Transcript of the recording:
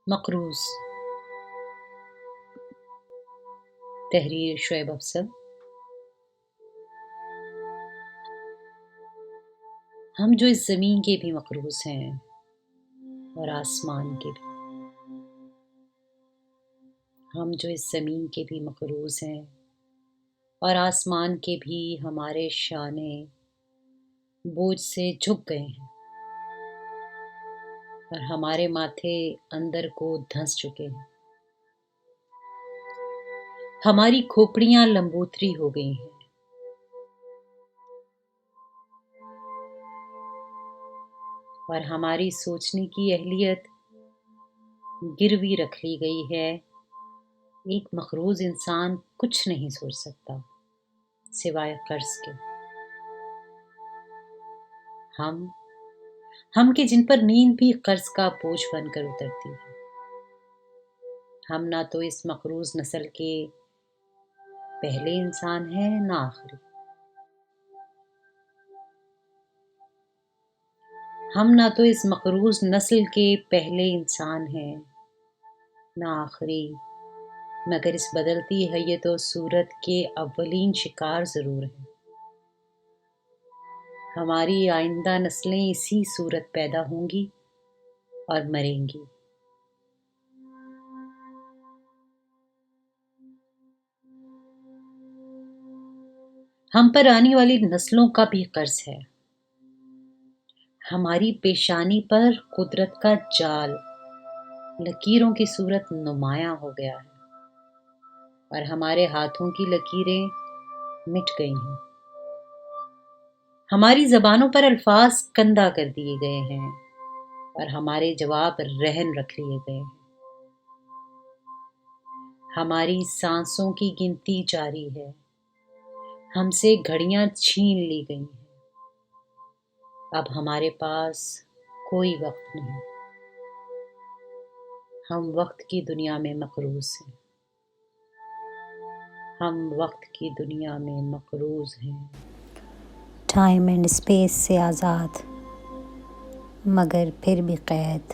مقروض، تحریر شعیب افضل۔ ہم جو اس زمین کے بھی مقروض ہیں اور آسمان کے بھی، ہم جو اس زمین کے بھی مقروض ہیں اور آسمان کے بھی، ہمارے شانے بوجھ سے جھک گئے ہیں اور ہمارے ماتھے اندر کو دھنس چکے ہیں، ہماری کھوپڑیاں لمبوتری ہو گئی ہیں اور ہماری سوچنے کی اہلیت گروی رکھ لی گئی ہے۔ ایک مقروض انسان کچھ نہیں سوچ سکتا سوائے قرض کے۔ ہم کہ جن پر نیند بھی قرض کا بوجھ بن کر اترتی ہے۔ ہم نہ تو اس مقروض نسل کے پہلے انسان ہیں نہ آخری۔ ہم نہ تو اس مقروض نسل کے پہلے انسان ہیں نہ آخری، مگر اس بدلتی حیت و صورت کے اولین شکار ضرور ہیں۔ ہماری آئندہ نسلیں اسی صورت پیدا ہوں گی اور مریں گی۔ ہم پر آنے والی نسلوں کا بھی قرض ہے۔ ہماری پیشانی پر قدرت کا جال لکیروں کی صورت نمایاں ہو گیا ہے اور ہمارے ہاتھوں کی لکیریں مٹ گئی ہیں۔ ہماری زبانوں پر الفاظ کندہ کر دیے گئے ہیں اور ہمارے جواب رہن رکھ لیے گئے ہیں۔ ہماری سانسوں کی گنتی جاری ہے، ہم سے گھڑیاں چھین لی گئی ہیں۔ اب ہمارے پاس کوئی وقت نہیں، ہم وقت کی دنیا میں مقروض ہیں۔ ہم وقت کی دنیا میں مقروض ہیں۔ ٹائم اینڈ اسپیس سے آزاد، مگر پھر بھی قید۔